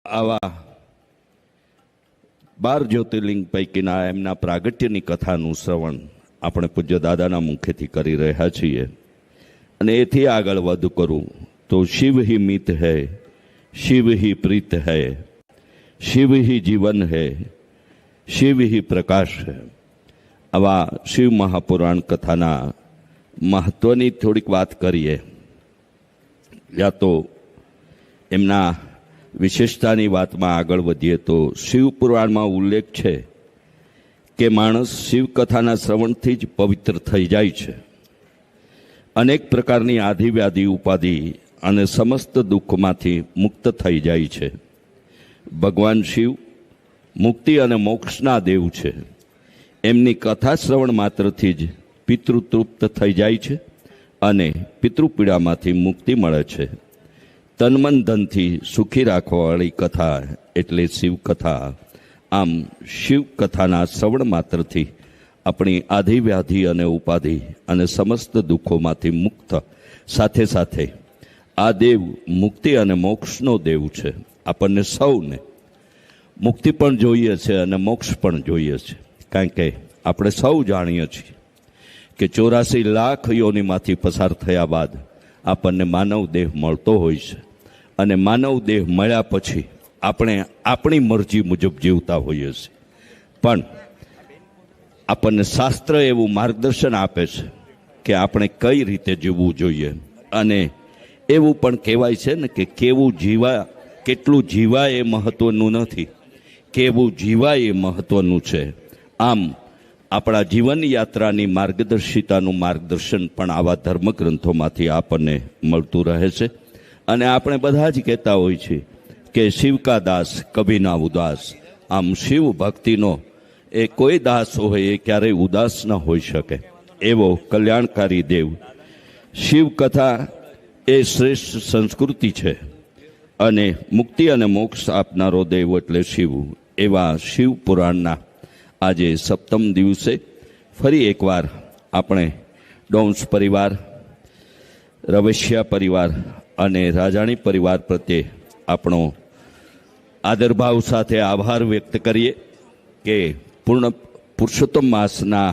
આવા 12 જ્યોતિર્લિંગ પૈકીના એમના પ્રાગટ્યની કથાનું શ્રવણ આપણે પૂજ્ય દાદાના મુખેથી કરી રહ્યા છીએ અને એથી આગળ વધુ કરું તો શિવ ही मित है, शिव ही प्रीत है, शिव ही जीवन है, शिव ही प्रकाश है। આવા શિવ મહાપુરાણ કથાના મહત્વની થોડીક વાત કરીએ, યા તો એમના વિશેષતાની વાતમાં આગળ વધીએ તો શિવ પુરાણમાં ઉલ્લેખ છે કે માણસ શિવકથાના શ્રવણથી જ પવિત્ર થઈ જાય છે, અનેક પ્રકારની આધિ વ્યાધિ ઉપાધિ અને સમસ્ત દુઃખમાંથી મુક્ત થઈ જાય છે। ભગવાન શિવ મુક્તિ અને મોક્ષના દેવ છે। એમની કથા શ્રવણ માત્રથી જ પિતૃ તૃપ્ત થઈ જાય છે અને પિતૃપીડામાંથી મુક્તિ મળે છે। તનમન ધનથી સુખી રાખવાવાળી કથા એટલે શિવકથા। આમ શિવકથાના શ્રવણ માત્રથી આપણી આધિ વ્યાધિ અને ઉપાધિ અને સમસ્ત દુઃખોમાંથી મુક્ત, સાથે સાથે આ દેવ મુક્તિ અને મોક્ષનો દેવ છે। આપણને સૌને મુક્તિ પણ જોઈએ છે અને મોક્ષ પણ જોઈએ છે, કારણ કે આપણે સૌ જાણીએ છીએ કે 84 લાખ યોનિમાંથી પસાર થયા બાદ આપણને માનવ દેહ મળતો હોય છે અને માનવ દેહ મળ્યા પછી આપણે આપણી મરજી મુજબ જીવતા હોઈએ છીએ, પણ આપણને શાસ્ત્ર એવું માર્ગદર્શન આપે છે કે આપણે કઈ રીતે જીવવું જોઈએ। અને એવું પણ કહેવાય છે ને કે કેવું જીવા, કેટલું જીવા એ મહત્વનું નથી, કેવું જીવા એ મહત્વનું છે। આમ આપણા જીવન યાત્રાની માર્ગદર્શિતાનું માર્ગદર્શન પણ આવા ધર્મગ્રંથોમાંથી આપણને મળતું રહે છે। અને આપણે બધા જ કહેતા હોય છે કે શિવ કા દાસ કભી ના ઉદાસ। આમ શિવ ભક્તિનો એ કોઈ દાસ હોય એ ક્યારેય ઉદાસ ન હોઈ શકે, એવો કલ્યાણકારી દેવ શિવ કથા એ શ્રેષ્ઠ સંસ્કૃતિ છે અને મુક્તિ અને મોક્ષ આપનારો દેવ એટલે શિવ। એવા શિવ પુરાણના આજે સપ્તમ દિવસે ફરી એકવાર આપણે ડોમ્સ પરિવાર, રવેશિયા પરિવાર અને રાજાણી પરિવાર પ્રત્યે આપણો આદરભાવ સાથે આભાર વ્યક્ત કરીએ કે પૂર્ણ પુરુષોત્તમ માસના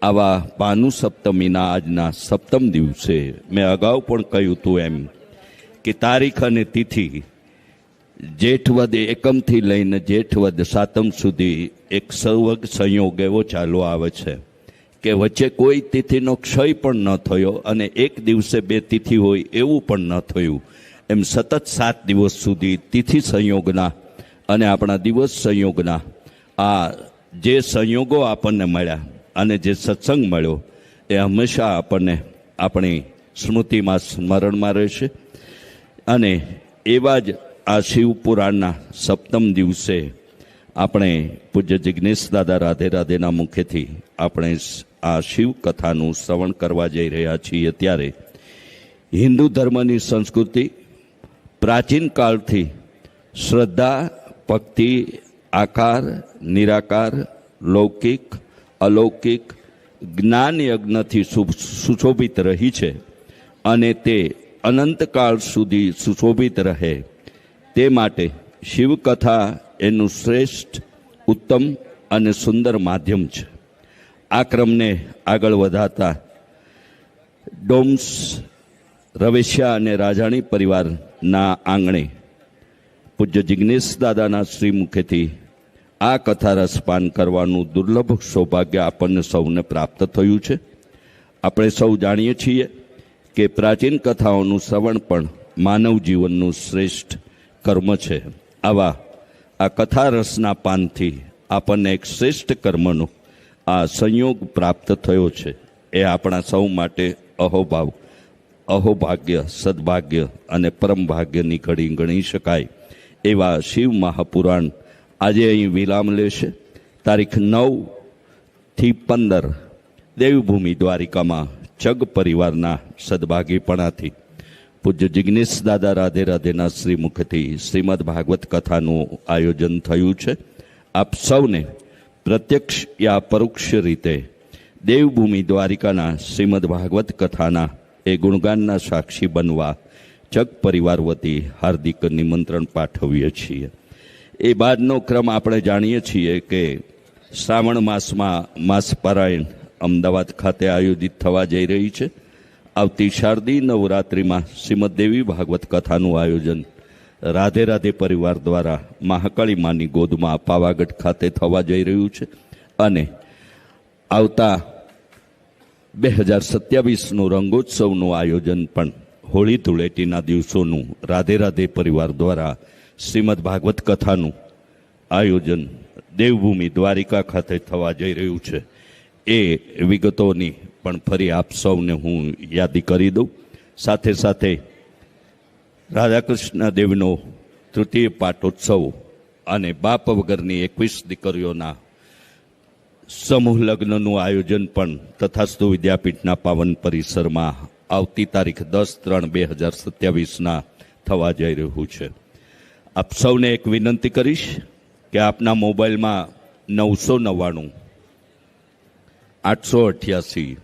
આવા ભાનુ સપ્તમીના આજના સપ્તમ દિવસે મેં અગાઉ પણ કહ્યું હતું એમ કે તારીખ અને તિથિ જેઠવદ એકમથી લઈને જેઠવદ સાતમ સુધી એક સર્વગ સંયોગ એવો ચાલુ આવે છે કે વચ્ચે કોઈ તિથિનો ક્ષય પણ ન થયો અને એક દિવસે 2 તિથિ હોય એવું પણ ન થયું। એમ સતત 7 દિવસ સુધી તિથિ સંયોગના અને આપણા દિવસ સંયોગના આ જે સંયોગો આપણને મળ્યા અને જે સત્સંગ મળ્યો એ હંમેશા આપણને આપણી સ્મૃતિમાં સ્મરણમાં રહેશે। અને એવા જ આ શિવ પુરાણના સપ્તમ દિવસે આપણે પૂજ્ય જિજ્ઞેશ દાદા રાધે રાધેના મુખેથી આપણે આ શિવ કથાનું શ્રવણ કરવા જઈ રહ્યા છીએ। ત્યારે હિન્દુ ધર્મની સંસ્કૃતિ પ્રાચીન કાળથી શ્રદ્ધા, ભક્તિ, આકાર, નિરાકાર, લૌકિક, અલૌકિક, જ્ઞાન યજ્ઞથી સુશોભિત રહી છે અને તે અનંતકાળ સુધી સુશોભિત રહે તે માટે શિવકથા એનું શ્રેષ્ઠ, ઉત્તમ અને સુંદર માધ્યમ છે। આ ક્રમને આગળ વધારતા ડોમ્સ, રવેશિયા અને રાજાણી પરિવારના આંગણે પૂજ્ય જિજ્ઞેશ દાદાના શ્રી મુખેથી આ કથા રસપાન કરવાનું દુર્લભ સૌભાગ્ય આપણને સૌને પ્રાપ્ત થયું છે। આપણે સૌ જાણીએ છીએ કે પ્રાચીન કથાઓનું શ્રવણ પણ માનવ જીવનનું શ્રેષ્ઠ કર્મ છે। આવા આ કથા રસના પાનથી આપણને એક શ્રેષ્ઠ કર્મનો આ સંયોગ પ્રાપ્ત થયો છે। એ આપણા સૌ માટે અહોભાગ્ય, સદભાગ્ય અને પરમ ભાગ્યની ઘડી ગણી શકાય। એવા શિવ મહાપુરાણ આજે અહીં વિરામ લેશે। તારીખ 9 થી 15 દેવભૂમિ દ્વારિકામાં ચગ પરિવારના સદભાગીપણાથી પૂજ્ય જિજ્ઞેશ દાદા રાધે રાધેના શ્રી મુખથી શ્રીમદ ભાગવત કથાનું આયોજન થયું છે। આપ સૌને પ્રત્યક્ષ યા પરોક્ષ રીતે દેવભૂમિ દ્વારિકાના શ્રીમદ ભાગવત કથાના એ ગુણગાનના સાક્ષી બનવા જગ પરિવાર વતી હાર્દિક નિમંત્રણ પાઠવીએ છીએ. એ બાદનો ક્રમ આપણે જાણીએ છીએ કે શ્રાવણ માસમાં માસ પારાયણ અમદાવાદ ખાતે આયોજિત થવા જઈ રહી છે. આવતી શારદીય નવરાત્રિમાં શ્રીમદ દેવી ભાગવત કથાનું આયોજન રાધે રાધે પરિવાર દ્વારા મહાકાળી માની ગોદમાં પાવાગઢ ખાતે થવા જઈ રહ્યું છે. અને આવતા 2027નું રંગોત્સવનું આયોજન પણ હોળી ધૂળેટીના દિવસોનું રાધે રાધે પરિવાર દ્વારા શ્રીમદ ભાગવત કથાનું આયોજન દેવભૂમિ દ્વારિકા ખાતે થવા જઈ રહ્યું છે. એ વિગતોની પણ ફરી આપ સૌને હું યાદી કરી દઉં. સાથે સાથે રાધાકૃષ્ણ દેવનો તૃતીય પાટોત્સવ અને બાપ વગરની 21 દીકરીઓના સમૂહ લગ્નનું આયોજન પણ તથાસ્તુ વિદ્યાપીઠના પાવન પરિસરમાં આવતી તારીખ 10/3/2027ના થવા જઈ રહ્યું છે. આપ સૌને એક વિનંતી કરીશ કે આપના મોબાઈલમાં 999 888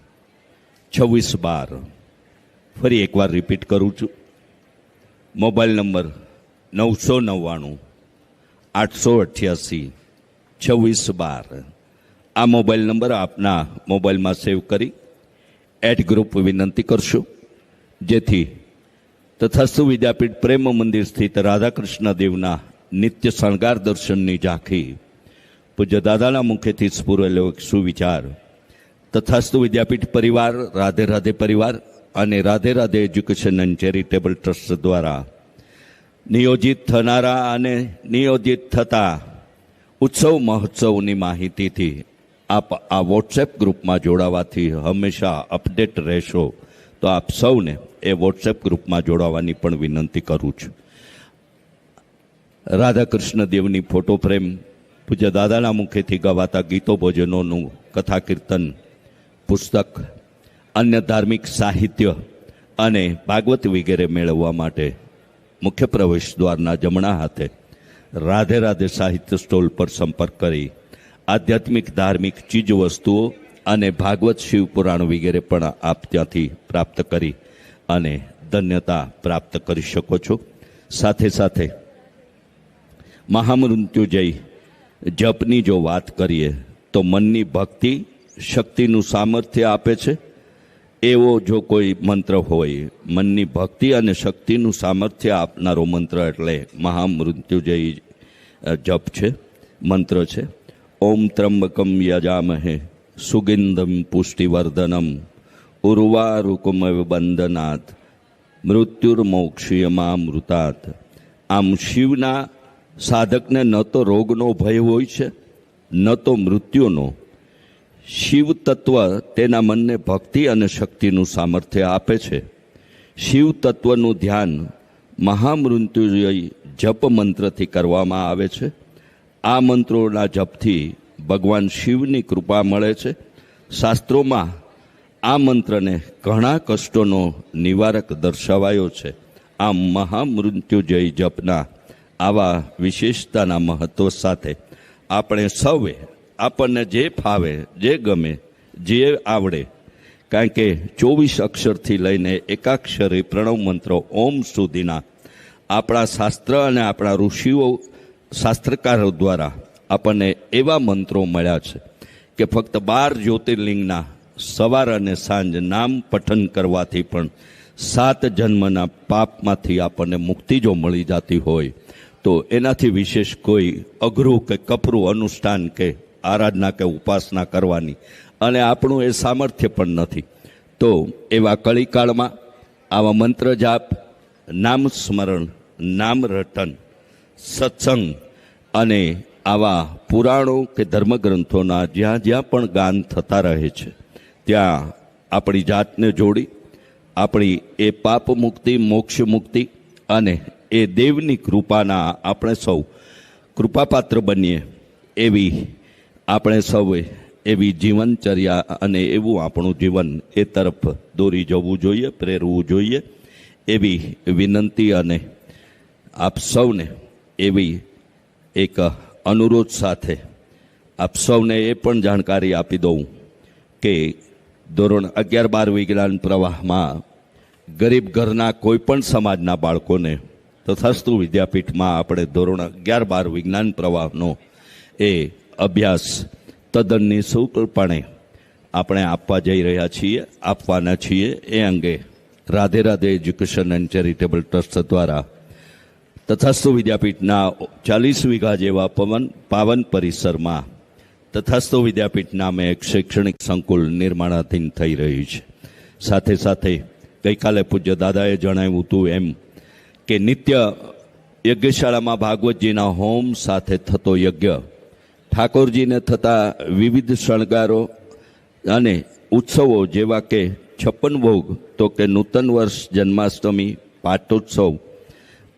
2612 ફરી એકવાર રિપીટ કરું છું. Mobile number 999 888 2612. આ મોબાઈલ નંબર આપના મોબાઈલમાં સેવ કરી એડ ગ્રુપ વિનંતી કરશો, જેથી તથાસ્તુ વિદ્યાપીઠ પ્રેમ મંદિર સ્થિત રાધાકૃષ્ણ દેવના નિત્ય શણગાર દર્શનની ઝાંખી પૂજ્ય દાદાના મુખેથી સ્ફુરેલો એક સુવિચાર તથાસ્તુ વિદ્યાપીઠ પરિવાર, રાધે રાધે પરિવાર અને Radhe Radhe education and charitable trust દ્વારા નિયોજિત થનારા અને નિયોજિત થતા ઉત્સવ મહોત્સવની માહિતીથી આપ આ વોટ્સએપ ગ્રુપમાં જોડાવાથી હંમેશા અપડેટ રહેશો. તો આપ સૌને એ વોટ્સએપ ગ્રુપમાં જોડાવાની પણ વિનંતી કરું છું. રાધાકૃષ્ણ દેવની ફોટો ફ્રેમ, પૂજ્ય દાદાના મુખેથી ગવાતા ગીતો ભજનોનું કથા કીર્તન પુસ્તક, અન્ય ધાર્મિક સાહિત્ય અને ભાગવત વગેરે મેળવવા માટે મુખ્ય પ્રવેશ દ્વારના જમણા હાથે રાધે રાધે સાહિત્ય સ્ટોલ પર સંપર્ક કરી આધ્યાત્મિક ધાર્મિક ચીજ વસ્તુઓ અને ભાગવત શિવ પુરાણ વગેરે પણ આપ ત્યાંથી પ્રાપ્ત કરી અને ધન્યતા પ્રાપ્ત કરી શકો છો. સાથે સાથે મહામૃત્યુંજય જપની જો વાત કરીએ તો મનની ભક્તિ શક્તિનું સામર્થ્ય આપે છે. એવો જો કોઈ મંત્ર હોય, મનની ભક્તિ અને શક્તિનું સામર્થ્ય આપનારો મંત્ર એટલે મહામૃત્યુંજય જપ છે, મંત્ર છે. ઓમ ત્રંબકમ યજામહે સુગંધમ પુષ્ટિવર્ધનમ ઉર્વારુકમેવ બંધનાથ મૃત્યુર્મોક્ષીયમામૃતાત. આમ શિવના સાધકને ન તો રોગનો ભય હોય છે, ન તો મૃત્યુનો. શિવ તત્વ તેના મનને ભક્તિ અને શક્તિનું સામર્થ્ય આપે છે. શિવ તત્વનું ધ્યાન મહામૃત્યુંજય જપ મંત્રથી કરવામાં આવે છે. આ મંત્રોના જપથી ભગવાન શિવની કૃપા મળે છે. શાસ્ત્રોમાં આ મંત્રને ઘણા કષ્ટોનો નિવારક દર્શાવાયો છે. આમ મહામૃત્યુંજય જપના આવા વિશેષતાના મહત્વ સાથે આપણે સૌએ આપણને જે ફાવે, જે ગમે, જે આવડે, કારણ કે 24 અક્ષરથી લઈને એકાક્ષરી પ્રણવ મંત્રો ઓમ સુધીના આપણા શાસ્ત્ર અને આપણા ઋષિઓ શાસ્ત્રકારો દ્વારા આપણને એવા મંત્રો મળ્યા છે કે ફક્ત 12 જ્યોતિર્લિંગના સવાર અને સાંજ નામ પઠન કરવાથી પણ 7 જન્મના પાપમાંથી આપણને મુક્તિ જો મળી જતી હોય તો એનાથી વિશેષ કોઈ અઘરું કે કપરું અનુષ્ઠાન કે આરાધના કે ઉપાસના કરવાની અને આપણું એ સામર્થ્ય પણ નથી. તો એવા કળીકાળમાં આવા મંત્ર જાપ, નામ સ્મરણ, નામ રટન, સત્સંગ અને આવા પુરાણો કે ધર્મગ્રંથોના જ્યાં જ્યાં પણ ગાન થતા રહે છે ત્યાં આપણી જાતને જોડી આપણી એ પાપ મુક્તિ, મોક્ષ મુક્તિ અને એ દેવની કૃપાના આપણે સૌ કૃપાપાત્ર બનીએ એવી આપણે સૌએ એવી જીવનચર્યા અને એવું આપણું જીવન એ તરફ દોરી જવું જોઈએ, પ્રેરવું જોઈએ એવી વિનંતી અને આપ સૌને એવી એક અનુરોધ સાથે આપ સૌને એ પણ જાણકારી આપી દઉં કે ધોરણ 11-12 વિજ્ઞાન પ્રવાહમાં ગરીબ ઘરના કોઈ પણ સમાજના બાળકોને તથાસ્તુ વિદ્યાપીઠમાં આપણે ધોરણ 11-12 વિજ્ઞાન પ્રવાહનો એ અભ્યાસ તદ્દન નિઃશુલ્કપણે આપણે આપવા જઈ રહ્યા છીએ, આપવાના છીએ. એ અંગે Radhe Radhe education and charitable trust દ્વારા તથાસ્તુ વિદ્યાપીઠના 40 વીઘા જેવા પાવન પરિસરમાં તથાસ્તુ વિદ્યાપીઠ નામે એક શૈક્ષણિક સંકુલ નિર્માણાધીન થઈ રહ્યું છે. સાથે સાથે ગઈકાલે પૂજ્ય દાદાએ જણાવ્યું હતું એમ કે નિત્ય યજ્ઞશાળામાં ભાગવતજીના હોમ સાથે થતો યજ્ઞ, ઠાકોરજીને થતા વિવિધ શણગારો અને ઉત્સવો જેવા કે 56 ભોગ, તો કે નૂતન વર્ષ, જન્માષ્ટમી, પાટોત્સવ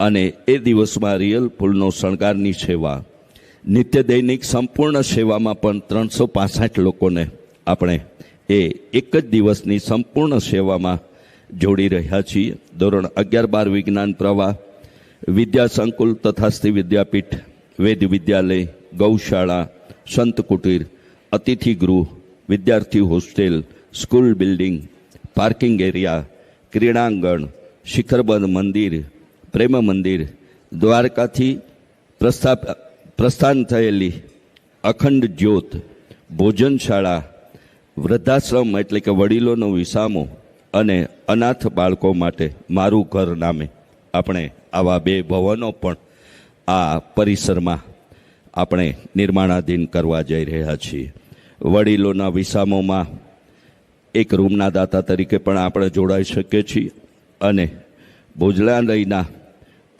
અને એ દિવસમાં રિયલ ફૂલનો શણગારની સેવા, નિત્ય દૈનિક સંપૂર્ણ સેવામાં પણ 365 લોકોને આપણે એ એક જ દિવસની સંપૂર્ણ સેવામાં જોડી રહ્યા છીએ. ધોરણ 11-12 વિજ્ઞાન પ્રવાહ, વિદ્યા સંકુલ, તથાસ્તુ વિદ્યાપીઠ, વેદ વિદ્યાલય, ગૌશાળા, સંત કુટીર, અતિથિ ગૃહ, વિદ્યાર્થી hostel, school building, parking area, ક્રીડાંગણ, શિખરબદ્ધ મંદિર, પ્રેમ મંદિર, દ્વારકાથી પ્રસ્થાન થયેલી અખંડ જ્યોત, ભોજનશાળા, વૃદ્ધાશ્રમ એટલે કે વડીલોનો વિસામો અને અનાથ બાળકો માટે મારું ઘર નામે આપણે આવા 2 ભવનો પણ આ પરિસરમાં આપણે નિર્માણાધીન કરવા જઈ રહ્યા છીએ. વડીલોના વિસામોમાં એક રૂમના દાતા તરીકે પણ આપણે જોડાઈ શકીએ છીએ અને ભોજનાલયના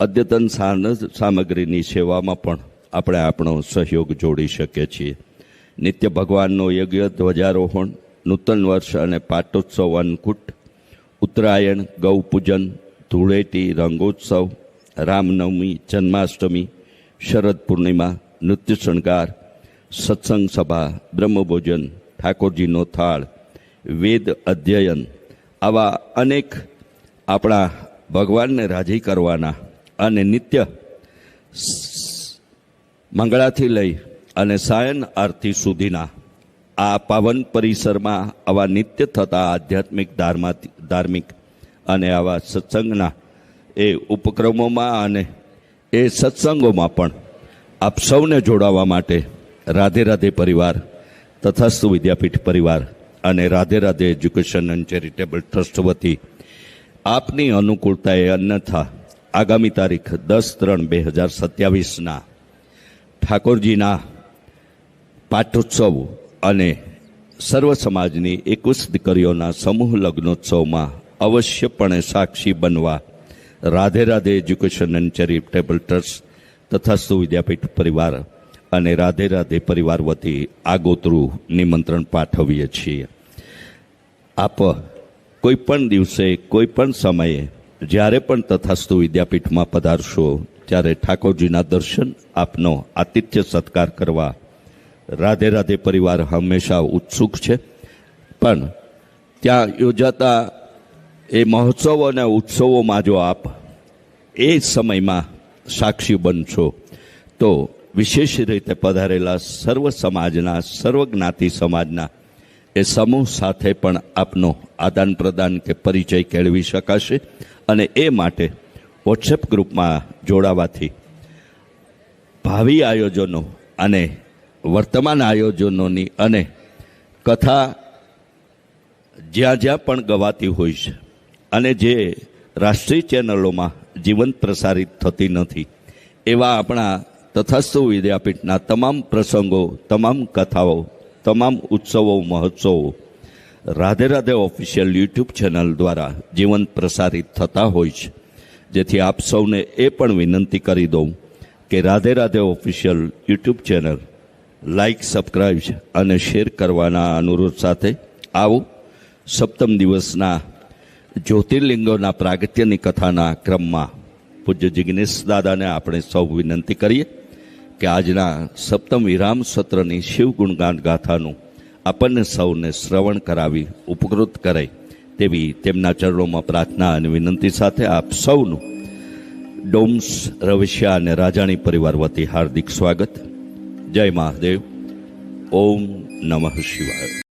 અદ્યતન સામગ્રીની સેવામાં પણ આપણે આપણો સહયોગ જોડી શકીએ છીએ. નિત્ય ભગવાનનો યજ્ઞ, ધ્વજારોહણ, નૂતન વર્ષ અને પાટોત્સવ, અન્નકૂટ, ઉત્તરાયણ, ગૌપૂજન, ધૂળેટી, રંગોત્સવ, રામનવમી, જન્માષ્ટમી, શરદ પૂર્ણિમા, નૃત્ય શણગાર, સત્સંગ સભા, બ્રહ્મભોજન, ઠાકોરજીનો થાળ, વેદ અધ્યયન, આવા અનેક આપણા ભગવાનને રાજી કરવાના અને નિત્ય મંગળાથી લઈ અને સાયન આરતી સુધીના આ પાવન પરિસરમાં આવા નિત્ય થતા આધ્યાત્મિક, ધાર્મિક અને આવા સત્સંગના એ ઉપક્રમોમાં અને એ સત્સંગોમાં પણ આપ સૌને જોડાવા માટે રાધે રાધે પરિવાર, તથાસ્તુ વિદ્યાપીઠ પરિવાર અને Radhe Radhe education and charitable trust વતી આપની અનુકૂળતાએ અન્યથા આગામી તારીખ 10/3/2027ના ઠાકોરજીના પાટોત્સવ અને સર્વ સમાજની 21 દીકરીઓના સમૂહ લગ્નોત્સવમાં અવશ્યપણે સાક્ષી બનવા Radhe Radhe education and charitable trust, Tathastu Vidyapeeth પરિવાર અને રાધે રાધે પરિવાર વતી આગોતરું નિમંત્રણ પાઠવીએ છીએ. આપ કોઈ પણ દિવસે, કોઈ પણ સમયે, જ્યારે પણ તથાસ્તુ વિદ્યાપીઠમાં પધારશો ત્યારે ઠાકોરજીના દર્શન, આપનો આતિથ્ય સત્કાર કરવા રાધે રાધે પરિવાર હંમેશા ઉત્સુક છે. પણ ત્યાં યોજાતા એ મહોત્સવ અને ઉત્સવોમાં જો આપ એ સમયમાં સાક્ષી બનશો તો વિશેષ રીતે પધારેલા સર્વ સમાજના, સર્વ જ્ઞાતિ સમાજના એ સમૂહ સાથે પણ આપનો આદાન પ્રદાન કે પરિચય કેળવી શકાશે. અને એ માટે વોટ્સએપ ગ્રુપમાં જોડાવાથી ભાવિ આયોજનો અને વર્તમાન આયોજનોની અને કથા જ્યાં જ્યાં પણ ગવાતી હોય છે અને જે રાષ્ટ્રીય ચેનલોમાં જીવંત પ્રસારિત થતી નથી એવા આપણા તથાસ્તુ વિદ્યાપીઠના તમામ પ્રસંગો, તમામ કથાઓ, તમામ ઉત્સવો, મહોત્સવો Radhe Radhe official YouTube channel દ્વારા જીવંત પ્રસારિત થતા હોય છે. જેથી આપ સૌને એ પણ વિનંતી કરી દઉં કે Radhe Radhe official YouTube channel like, subscribe અને શેર કરવાના અનુરોધ સાથે આવો સપ્તમ દિવસના જ્યોતિર્લિંગોના પ્રાગટ્યની કથાના ક્રમમાં પૂજ્ય જિગ્નેશ દાદાને આપણે સૌ વિનંતી કરીએ કે આજના સપ્તમ વિરામ સત્રની શિવ ગુણગાન ગાથાનું આપણને સૌને શ્રવણ કરાવી ઉપકૃત કરે તેવી તેમના ચરણોમાં પ્રાર્થના અને વિનંતી સાથે આપ સૌનું ડોમ્સ, રવેશિયા અને રાજાણી પરિવાર વતી હાર્દિક સ્વાગત. જય મહાદેવ. ઓમ નમઃ શિવાય.